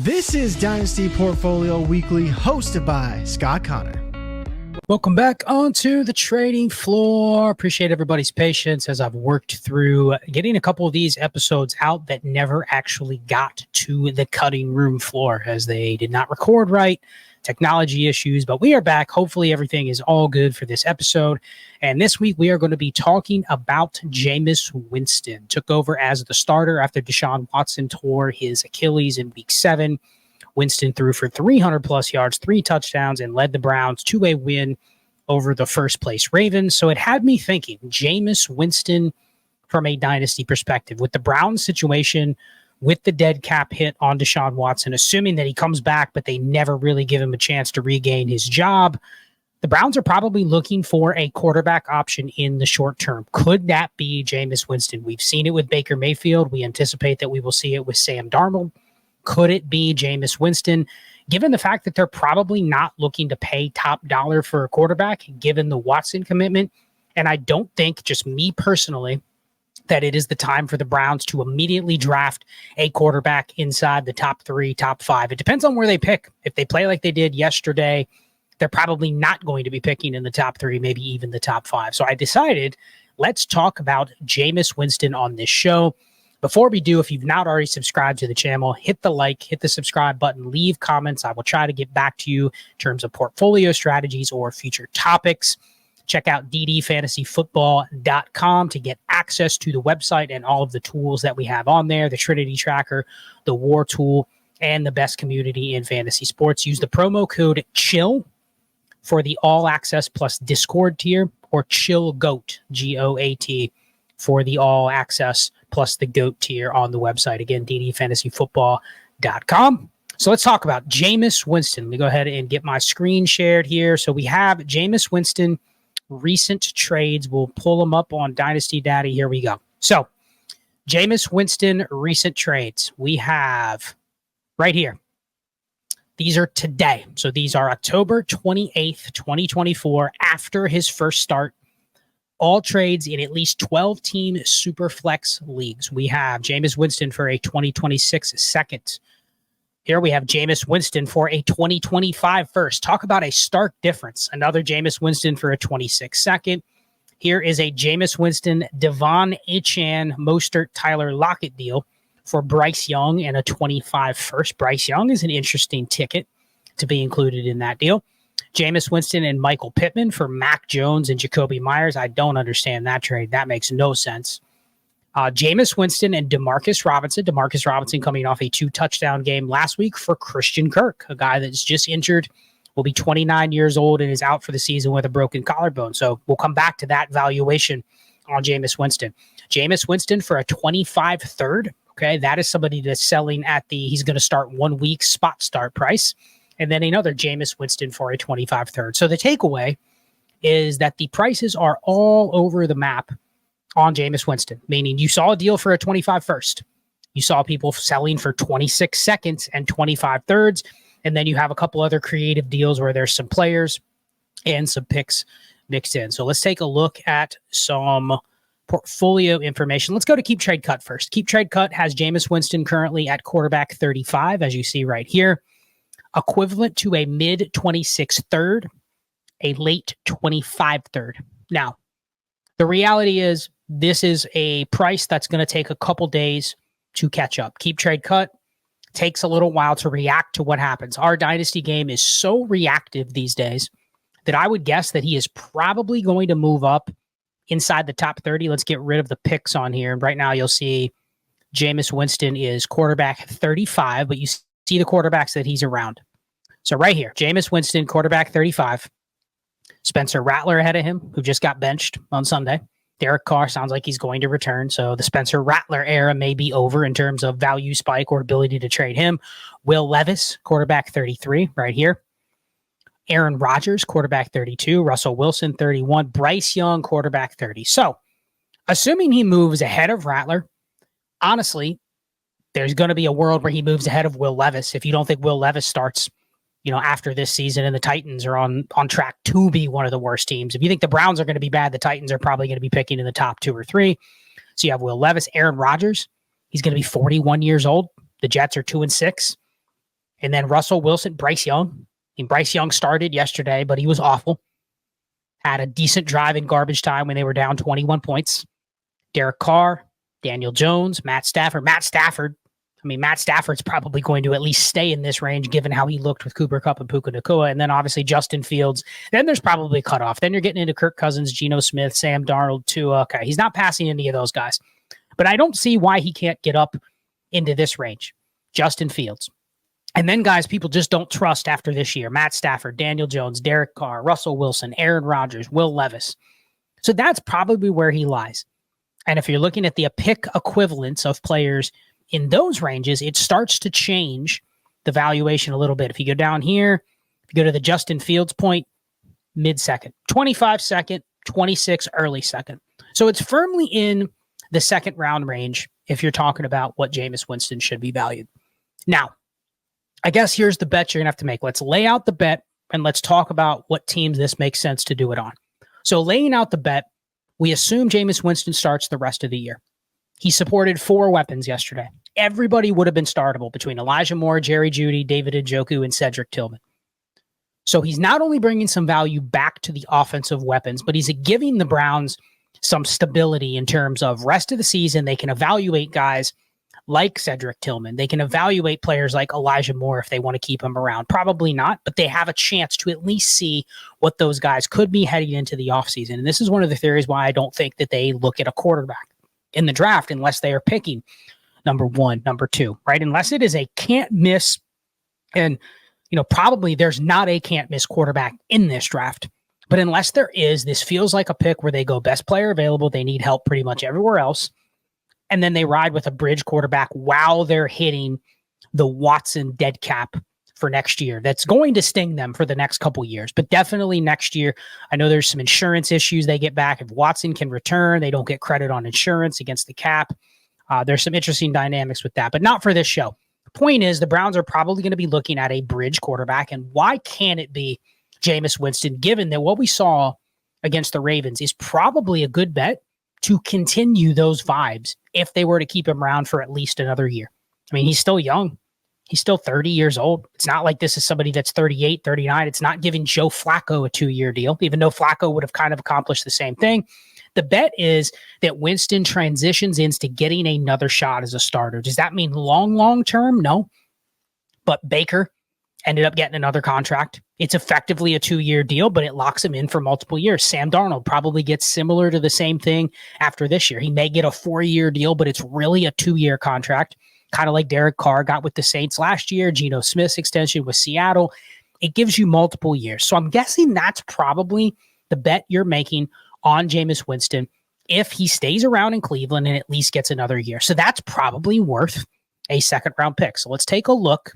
This is Dynasty Portfolio Weekly, hosted by Scott Connor. Welcome back onto the trading floor. Appreciate everybody's patience as I've worked through getting a couple of these episodes out that never actually got to the cutting room floor as they did not record right, technology issues, but we are back. Hopefully everything is all good for this episode. And this week we are going to be talking about Jameis Winston. Took over as the starter after Deshaun Watson tore his Achilles in week 7. Winston threw for 300 plus yards, 3 touchdowns, and led the Browns to a win over the first place Ravens. So it had me thinking, Jameis Winston from a dynasty perspective, with the Browns situation, with the dead cap hit on Deshaun Watson, assuming that he comes back, but they never really give him a chance to regain his job. The Browns are probably looking for a quarterback option in the short term. Could that be Jameis Winston? We've seen it with Baker Mayfield. We anticipate that we will see it with Sam Darnold. Could it be Jameis Winston, given the fact that they're probably not looking to pay top dollar for a quarterback, given the Watson commitment? And I don't think, just me personally, that it is the time for the Browns to immediately draft a quarterback inside the top 3, top 5. It depends on where they pick. If they play like they did yesterday, they're probably not going to be picking in the top 3, maybe even the top 5. So I decided, let's talk about Jameis Winston on this show. Before we do, if you've not already subscribed to the channel, hit the like, hit the subscribe button, leave comments. I will try to get back to you in terms of portfolio strategies or future topics. Check out ddfantasyfootball.com to get access to the website and all of the tools that we have on there, the Trinity Tracker, the War Tool, and the best community in fantasy sports. Use the promo code CHILL for the All Access Plus Discord tier, or CHILLGOAT, G-O-A-T, for the All Access Plus the GOAT tier on the website. Again, ddfantasyfootball.com. So let's talk about Jameis Winston. Let me go ahead and get my screen shared here. So we have Jameis Winston recent trades. We'll pull them up on Dynasty Daddy. Here we go. So Jameis Winston recent trades. We have right here. These are today. So these are October 28th, 2024, after his first start. All trades in at least 12-team Superflex leagues. We have Jameis Winston for a 2026 second. Here we have Jameis Winston for a 2025 first. Talk about a stark difference. Another Jameis Winston for a 26 second. Here is a Jameis Winston, Devon Achane, Mostert, Tyler Lockett deal for Bryce Young and a 25 first. Bryce Young is an interesting ticket to be included in that deal. Jameis Winston and Michael Pittman for Mac Jones and Jacoby Myers. I don't understand that trade. That makes no sense. Jameis Winston and Demarcus Robinson. Demarcus Robinson coming off a 2-touchdown game last week for Christian Kirk, a guy that's just injured, will be 29 years old and is out for the season with a broken collarbone. So we'll come back to that valuation on Jameis Winston. Jameis Winston for a 25 third. Okay, that is somebody that's selling at the he's going to start 1 week spot start price. And then another Jameis Winston for a 25 third. So the takeaway is that the prices are all over the map on Jameis Winston, meaning you saw a deal for a 25 first. You saw people selling for 26 seconds and 25 thirds. And then you have a couple other creative deals where there's some players and some picks mixed in. So let's take a look at some portfolio information. Let's go to Keep Trade Cut first. Keep Trade Cut has Jameis Winston currently at quarterback 35, as you see right here. Equivalent to a mid-26 third, a late 25 third. Now, the reality is this is a price that's going to take a couple days to catch up. Keep Trade Cut takes a little while to react to what happens. Our dynasty game is so reactive these days that I would guess that he is probably going to move up inside the top 30. Let's get rid of the picks on here. Right now, you'll see Jameis Winston is quarterback 35, but you see the quarterbacks that he's around. So right here, Jameis Winston, quarterback 35. Spencer Rattler ahead of him, who just got benched on Sunday. Derek Carr sounds like he's going to return. So the Spencer Rattler era may be over in terms of value spike or ability to trade him. Will Levis, quarterback 33, right here. Aaron Rodgers, quarterback 32. Russell Wilson, 31. Bryce Young, quarterback 30. So assuming he moves ahead of Rattler, honestly, there's going to be a world where he moves ahead of Will Levis. If you don't think Will Levis starts, after this season and the Titans are on track to be one of the worst teams. If you think the Browns are going to be bad, the Titans are probably going to be picking in the top 2 or 3. So you have Will Levis, Aaron Rodgers. He's going to be 41 years old. The Jets are 2-6. And then Russell Wilson, Bryce Young. Bryce Young started yesterday, but he was awful. Had a decent drive in garbage time when they were down 21 points. Derek Carr, Daniel Jones, Matt Stafford. Matt Stafford's probably going to at least stay in this range given how he looked with Cooper Kupp and Puka Nacua. And then obviously Justin Fields. Then there's probably a cutoff. Then you're getting into Kirk Cousins, Geno Smith, Sam Darnold, Tua. Okay, he's not passing any of those guys. But I don't see why he can't get up into this range. Justin Fields. And then, guys, people just don't trust after this year. Matt Stafford, Daniel Jones, Derek Carr, Russell Wilson, Aaron Rodgers, Will Levis. So that's probably where he lies. And if you're looking at the pick equivalents of players in those ranges, it starts to change the valuation a little bit. If you go down here, if you go to the Justin Fields point, mid-second, 25 second, 26 early second. So it's firmly in the second round range if you're talking about what Jameis Winston should be valued. Now, I guess here's the bet you're going to have to make. Let's lay out the bet and let's talk about what teams this makes sense to do it on. So laying out the bet, we assume Jameis Winston starts the rest of the year. He supported 4 weapons yesterday. Everybody would have been startable between Elijah Moore, Jerry Jeudy, David Njoku, and Cedric Tillman. So he's not only bringing some value back to the offensive weapons, but he's giving the Browns some stability in terms of rest of the season. They can evaluate guys like Cedric Tillman. They can evaluate players like Elijah Moore if they want to keep him around. Probably not, but they have a chance to at least see what those guys could be heading into the offseason. And this is one of the theories why I don't think that they look at a quarterback in the draft unless they are picking number 1, number 2, right? Unless it is a can't miss. And, probably there's not a can't miss quarterback in this draft. But unless there is, this feels like a pick where they go best player available. They need help pretty much everywhere else. And then they ride with a bridge quarterback while they're hitting the Watson dead cap for next year. That's going to sting them for the next couple years, but definitely next year. I know there's some insurance issues they get back. If Watson can return, they don't get credit on insurance against the cap. There's some interesting dynamics with that, but not for this show. The point is the Browns are probably going to be looking at a bridge quarterback. And why can't it be Jameis Winston, given that what we saw against the Ravens is probably a good bet to continue those vibes if they were to keep him around for at least another year. I mean, he's still young. He's still 30 years old. It's not like this is somebody that's 38, 39. It's not giving Joe Flacco a 2-year deal, even though Flacco would have kind of accomplished the same thing. The bet is that Winston transitions into getting another shot as a starter. Does that mean long term? No. But Baker ended up getting another contract. It's effectively a 2-year deal, but it locks him in for multiple years. Sam Darnold probably gets similar to the same thing after this year. He may get a 4-year deal, but it's really a 2-year contract, kind of like Derek Carr got with the Saints last year, Geno Smith's extension with Seattle. It gives you multiple years. So I'm guessing that's probably the bet you're making on Jameis Winston if he stays around in Cleveland and at least gets another year. So that's probably worth a second-round pick. So let's take a look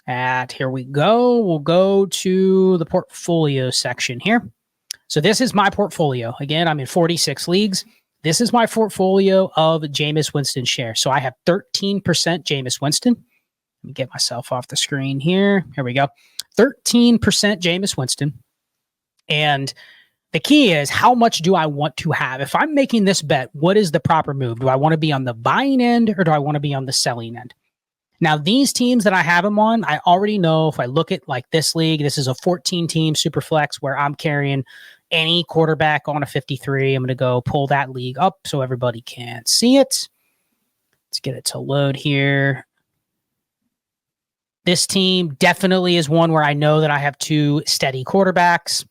at, here we go. We'll go to the portfolio section here. So this is my portfolio. Again, I'm in 46 leagues. This is my portfolio of Jameis Winston shares. So I have 13% Jameis Winston. Let me get myself off the screen here. Here we go. 13% Jameis Winston. And the key is, how much do I want to have? If I'm making this bet, what is the proper move? Do I want to be on the buying end or do I want to be on the selling end? Now, these teams that I have them on, I already know if I look at like this league, this is a 14-team super flex where I'm carrying any quarterback on a 53. I'm going to go pull that league up so everybody can see it. Let's get it to load here. This team definitely is one where I know that I have 2 steady quarterbacks.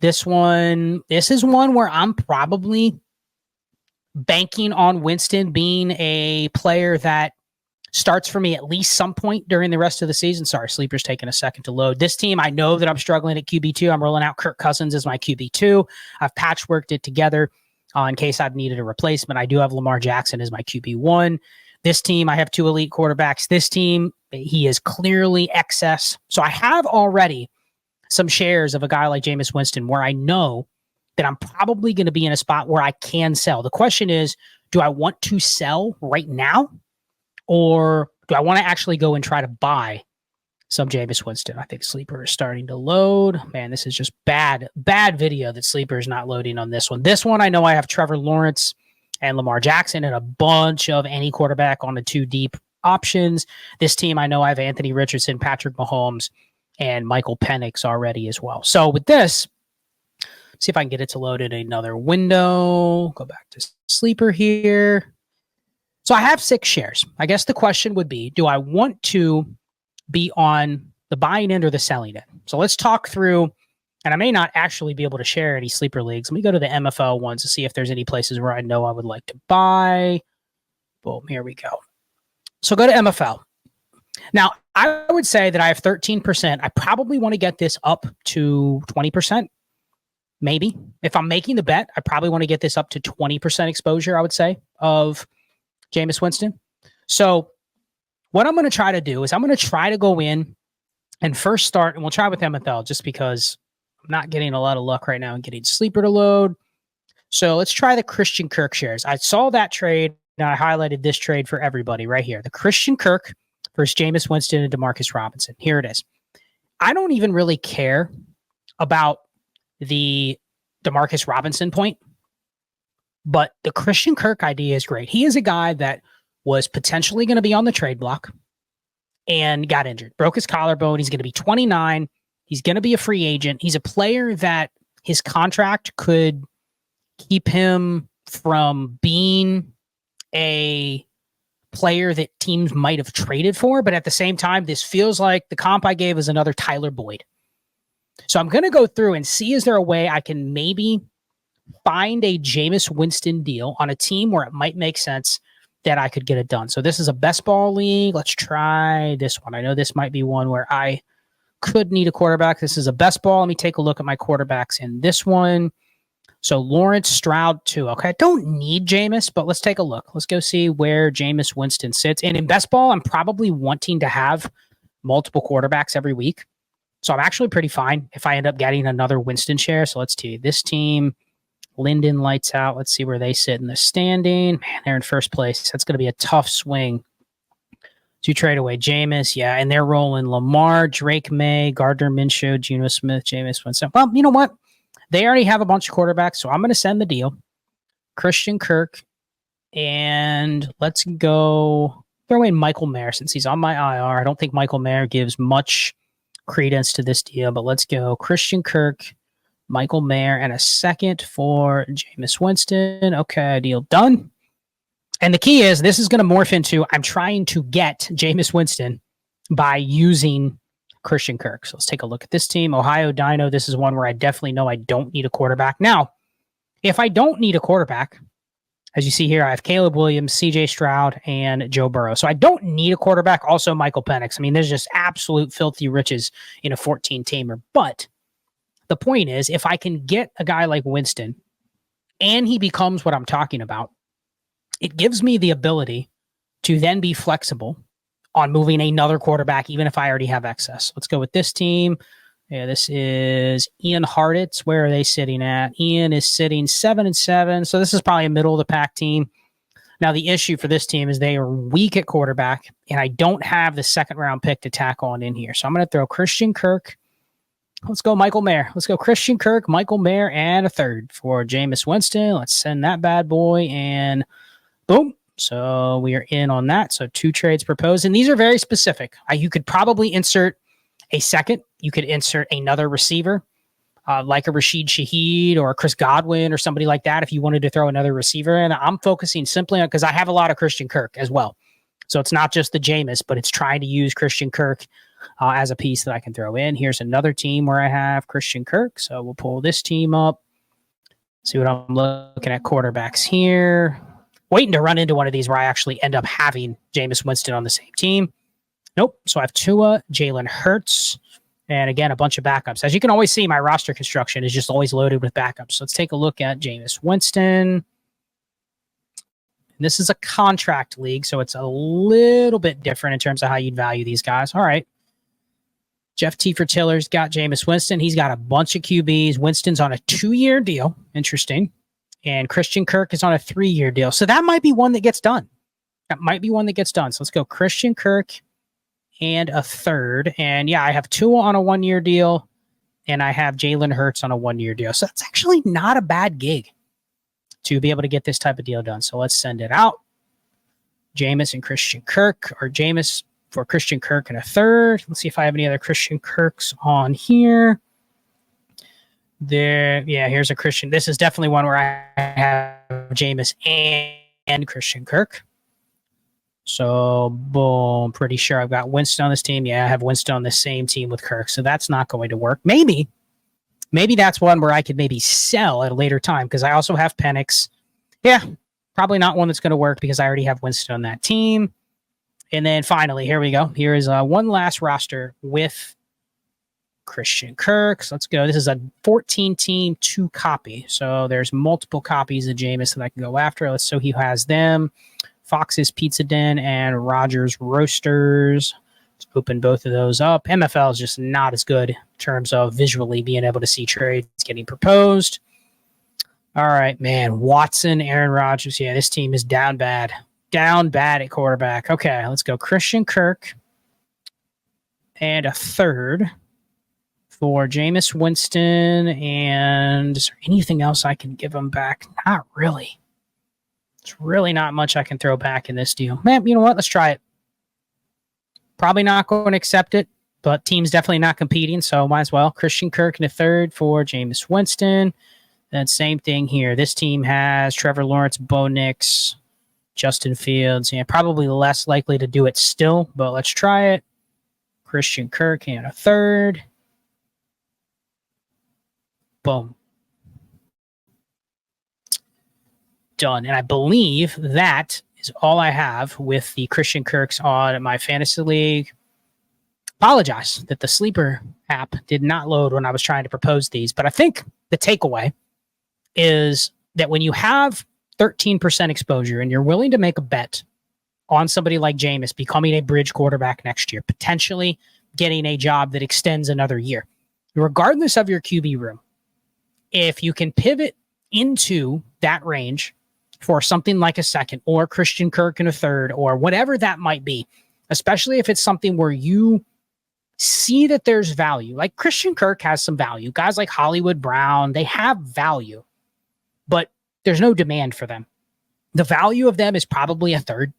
This is one where I'm probably banking on Winston being a player that starts for me at least some point during the rest of the season. Sorry, Sleeper's taking a second to load. This team, I know that I'm struggling at QB2. I'm rolling out Kirk Cousins as my QB2. I've patchworked it together in case I've needed a replacement. I do have Lamar Jackson as my QB1. This team, I have 2 elite quarterbacks. This team, he is clearly excess. So I have already some shares of a guy like Jameis Winston where I know that I'm probably going to be in a spot where I can sell. The question is, do I want to sell right now? Or do I want to actually go and try to buy some Jameis Winston? I think Sleeper is starting to load. Man, this is just bad video that Sleeper is not loading on this one. This one, I know I have Trevor Lawrence and Lamar Jackson and a bunch of any quarterback on a 2 deep options. This team, I know I have Anthony Richardson, Patrick Mahomes, and Michael Penix already as well. So with this, see if I can get it to load in another window. Go back to Sleeper here. So I have 6 shares. I guess the question would be, do I want to be on the buying end or the selling end? So let's talk through, and I may not actually be able to share any Sleeper leagues. Let me go to the MFL ones to see if there's any places where I know I would like to buy. Boom, here we go. So go to MFL. Now, I would say that I have 13%. I probably want to get this up to 20%. Maybe. If I'm making the bet, I probably want to get this up to 20% exposure, I would say, of Jameis Winston. So what I'm going to try to do is I'm going to try to go in and first start, and we'll try with MFL just because I'm not getting a lot of luck right now and getting Sleeper to load. So let's try the Christian Kirk shares. I saw that trade, and I highlighted this trade for everybody right here. The Christian Kirk versus Jameis Winston and Demarcus Robinson. Here it is. I don't even really care about the Demarcus Robinson point, but the Christian Kirk idea is great. He is a guy that was potentially going to be on the trade block and got injured, broke his collarbone. He's going to be 29. He's going to be a free agent. He's a player that his contract could keep him from being a player that teams might have traded for. But at the same time, this feels like the comp I gave is another Tyler Boyd. So I'm going to go through and see, is there a way I can maybe find a Jameis Winston deal on a team where it might make sense that I could get it done. So this is a best ball league. Let's try this one. I know this might be one where I could need a quarterback. This is a best ball. Let me take a look at my quarterbacks in this one. So Lawrence, Stroud, 2. Okay, I don't need Jameis, but let's take a look. Let's go see where Jameis Winston sits. And in best ball, I'm probably wanting to have multiple quarterbacks every week. So I'm actually pretty fine if I end up getting another Winston share. So let's see. This team, Linden lights out. Let's see where they sit in the standing. Man, they're in first place. That's going to be a tough swing to trade away Jameis. Yeah, and they're rolling Lamar, Drake May, Gardner Minshew, Geno Smith, Jameis Winston. Well, you know what? They already have a bunch of quarterbacks, so I'm going to send the deal. Christian Kirk, and let's go throw in Michael Mayer since he's on my IR. I don't think Michael Mayer gives much credence to this deal, but let's go Christian Kirk, Michael Mayer, and a second for Jameis Winston. Okay, deal done. And the key is this is going to morph into I'm trying to get Jameis Winston by using Christian Kirk. So let's take a look at this team. Ohio Dino. This is one where I definitely know I don't need a quarterback. Now, if I don't need a quarterback, as you see here, I have Caleb Williams, CJ Stroud, and Joe Burrow. So I don't need a quarterback. Also, Michael Penix. I mean, there's just absolute filthy riches in a 14-teamer. But the point is, if I can get a guy like Winston and he becomes what I'm talking about, it gives me the ability to then be flexible on moving another quarterback, even if I already have excess. Let's go with this team. Yeah, this is Ian Harditz. Where are they sitting at? Ian is sitting 7-7. So this is probably a middle of the pack team. Now, the issue for this team is they are weak at quarterback, and I don't have the second round pick to tack on in here. So I'm going to throw Christian Kirk. Let's go Michael Mayer. Let's go Christian Kirk, Michael Mayer, and a third for Jameis Winston. Let's send that bad boy, and boom. So we are in on that. So 2 trades proposed, and these are very specific. You could probably insert a second. You could insert another receiver, like a Rashid Shaheed or Chris Godwin or somebody like that if you wanted to throw another receiver in. I'm focusing simply on, because I have a lot of Christian Kirk as well. So it's not just the Jameis, but it's trying to use Christian Kirk as a piece that I can throw in. Here's another team where I have Christian Kirk. So we'll pull this team up. See what I'm looking at quarterbacks here. Waiting to run into one of these where I actually end up having Jameis Winston on the same team. Nope. So I have Tua, Jalen Hurts, and again, a bunch of backups. As you can always see, my roster construction is just always loaded with backups. So let's take a look at Jameis Winston. This is a contract league, so it's a little bit different in terms of how you'd value these guys. All right. Jeff T. Tiller's got Jameis Winston. He's got a bunch of QBs. Winston's on a 2-year deal. Interesting. And Christian Kirk is on a 3-year deal. So that might be one that gets done. So let's go Christian Kirk and a third. And yeah, I have Tua on a 1-year deal, and I have Jalen Hurts on a 1-year deal. So that's actually not a bad gig to be able to get this type of deal done. So let's send it out. Jameis and Christian Kirk, or Jameis for Christian Kirk and a third. Let's see if I have any other Christian Kirks on here. Here's a Christian. This is definitely one where I have Jameis and Christian Kirk. So, boom, pretty sure I've got Winston on this team. Yeah, I have Winston on the same team with Kirk. So that's not going to work. Maybe that's one where I could maybe sell at a later time because I also have Penix. Yeah, probably not one that's going to work because I already have Winston on that team. And then finally, here we go. Here is one last roster with Christian Kirk. So let's go. This is a 14-team, 2-copy. So there's multiple copies of Jameis that I can go after. So he has them. Fox's Pizza Den and Rogers Roasters. Let's open both of those up. MFL is just not as good in terms of visually being able to see trades getting proposed. All right, man. Watson, Aaron Rodgers. Yeah, this team is down bad. Down bad at quarterback. Okay, let's go. Christian Kirk and a third for Jameis Winston. And is there anything else I can give him back? Not really. It's really not much I can throw back in this deal. Man, you know what? Let's try it. Probably not going to accept it, but team's definitely not competing, so might as well. Christian Kirk and a third for Jameis Winston. Then same thing here. This team has Trevor Lawrence, Bo Nix, Justin Fields. Yeah, probably less likely to do it still, but let's try it. Christian Kirk and a third. Boom. Done. And I believe that is all I have with the Christian Kirks on my fantasy league. Apologize that the sleeper app did not load when I was trying to propose these, but I think the takeaway is that when you have 13% exposure and you're willing to make a bet on somebody like Jameis becoming a bridge quarterback next year, potentially getting a job that extends another year, regardless of your QB room, if you can pivot into that range for something like a second or Christian Kirk and a third or whatever that might be, especially if it's something where you see that there's value. Like Christian Kirk has some value. Guys like Hollywood Brown, they have value, but there's no demand for them. The value of them is probably a third,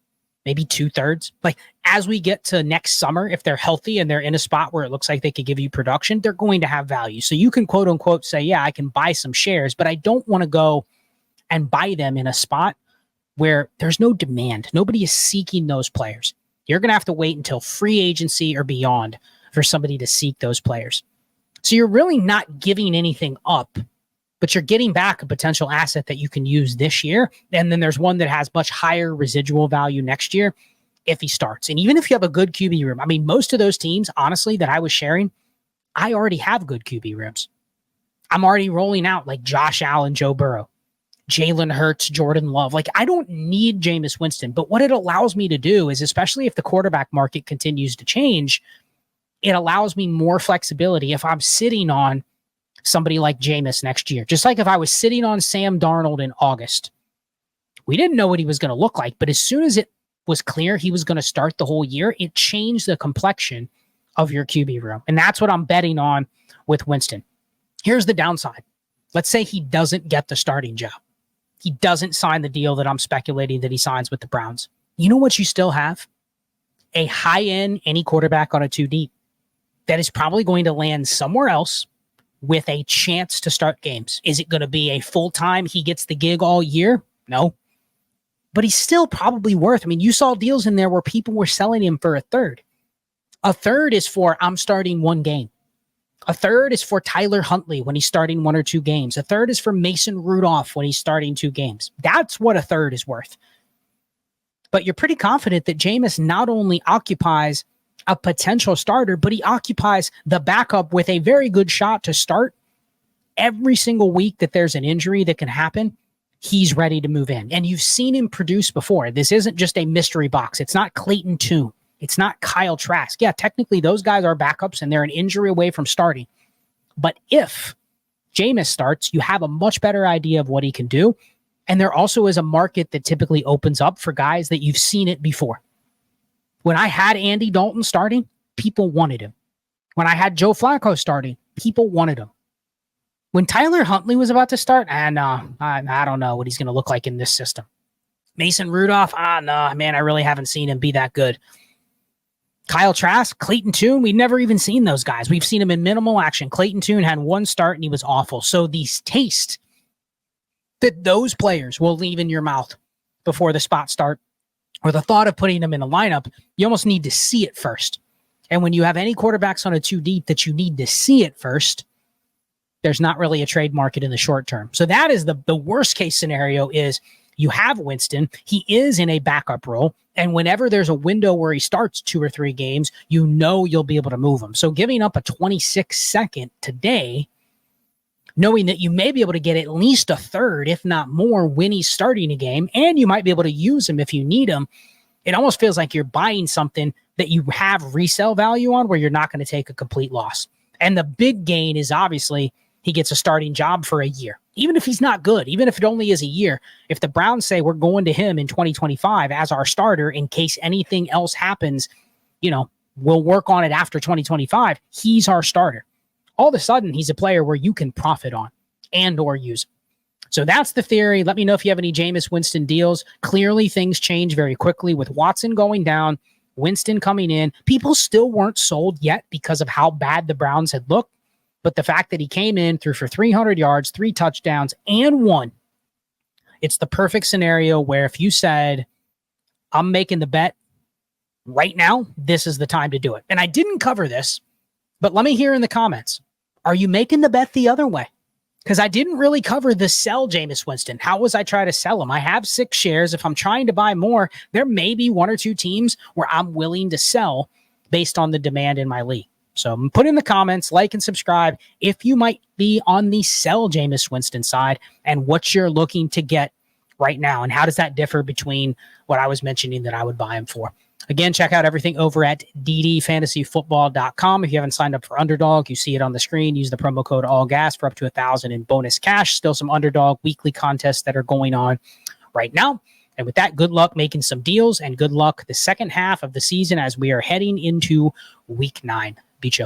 maybe 2/3. Like as we get to next summer, if they're healthy and they're in a spot where it looks like they could give you production, they're going to have value. So you can quote unquote say, yeah, I can buy some shares, but I don't want to go and buy them in a spot where there's no demand. Nobody is seeking those players. You're going to have to wait until free agency or beyond for somebody to seek those players. So you're really not giving anything up, but you're getting back a potential asset that you can use this year. And then there's one that has much higher residual value next year if he starts. And even if you have a good QB room, I mean, most of those teams, honestly, that I was sharing, I already have good QB rooms. I'm already rolling out like Josh Allen, Joe Burrow, Jalen Hurts, Jordan Love. Like, I don't need Jameis Winston, but what it allows me to do is, especially if the quarterback market continues to change, it allows me more flexibility if I'm sitting on somebody like Jameis next year. Just like if I was sitting on Sam Darnold in August, we didn't know what he was going to look like, but as soon as it was clear he was going to start the whole year, it changed the complexion of your QB room. And that's what I'm betting on with Winston. Here's the downside. Let's say he doesn't get the starting job. He doesn't sign the deal that I'm speculating that he signs with the Browns. You know what you still have? A high-end any quarterback on a 2 deep that is probably going to land somewhere else with a chance to start games. Is it going to be a full-time, he gets the gig all year? No. But he's still probably worth, I mean, you saw deals in there where people were selling him for a third. A third is for, I'm starting 1 game. A third is for Tyler Huntley when he's starting 1 or 2 games. A third is for Mason Rudolph when he's starting 2 games. That's what a third is worth. But you're pretty confident that Jameis not only occupies a potential starter, but he occupies the backup with a very good shot to start every single week that there's an injury that can happen. He's ready to move in. And you've seen him produce before. This isn't just a mystery box. It's not Clayton Tune. It's not Kyle Trask. Yeah, technically those guys are backups and they're an injury away from starting. But if Jameis starts, you have a much better idea of what he can do. And there also is a market that typically opens up for guys that you've seen it before. When I had Andy Dalton starting, people wanted him. When I had Joe Flacco starting, people wanted him. When Tyler Huntley was about to start, I don't know what he's going to look like in this system. Mason Rudolph, no, man, I really haven't seen him be that good. Kyle Trask, Clayton Tune, we've never even seen those guys. We've seen him in minimal action. Clayton Tune had one start and he was awful. So the taste that those players will leave in your mouth before the spot start, or the thought of putting them in a lineup, you almost need to see it first. And when you have any quarterbacks on a 2 deep that you need to see it first, there's not really a trade market in the short term. So that is the worst case scenario is you have Winston. He is in a backup role. And whenever there's a window where he starts 2 or 3 games, you know you'll be able to move him. So giving up a 26-second today, knowing that you may be able to get at least a third, if not more, when he's starting a game, and you might be able to use him if you need him, it almost feels like you're buying something that you have resale value on where you're not going to take a complete loss. And the big gain is obviously he gets a starting job for a year. Even if he's not good, even if it only is a year, if the Browns say we're going to him in 2025 as our starter in case anything else happens, we'll work on it after 2025. He's our starter. All of a sudden, he's a player where you can profit on and or use him. So that's the theory. Let me know if you have any Jameis Winston deals. Clearly, things change very quickly with Watson going down, Winston coming in. People still weren't sold yet because of how bad the Browns had looked. But the fact that he came in, threw for 300 yards, 3 touchdowns, and won, it's the perfect scenario where if you said, I'm making the bet right now, this is the time to do it. And I didn't cover this, but let me hear in the comments, are you making the bet the other way? Because I didn't really cover the sell Jameis Winston. How was I trying to sell him? I have 6 shares. If I'm trying to buy more, there may be 1 or 2 teams where I'm willing to sell based on the demand in my league. So put in the comments, like and subscribe if you might be on the sell Jameis Winston side and what you're looking to get right now. And how does that differ between what I was mentioning that I would buy him for? Again, check out everything over at ddfantasyfootball.com. If you haven't signed up for Underdog, you see it on the screen. Use the promo code ALLGAS for up to $1,000 in bonus cash. Still some Underdog weekly contests that are going on right now. And with that, good luck making some deals and good luck the second half of the season as we are heading into week 9. Bicho.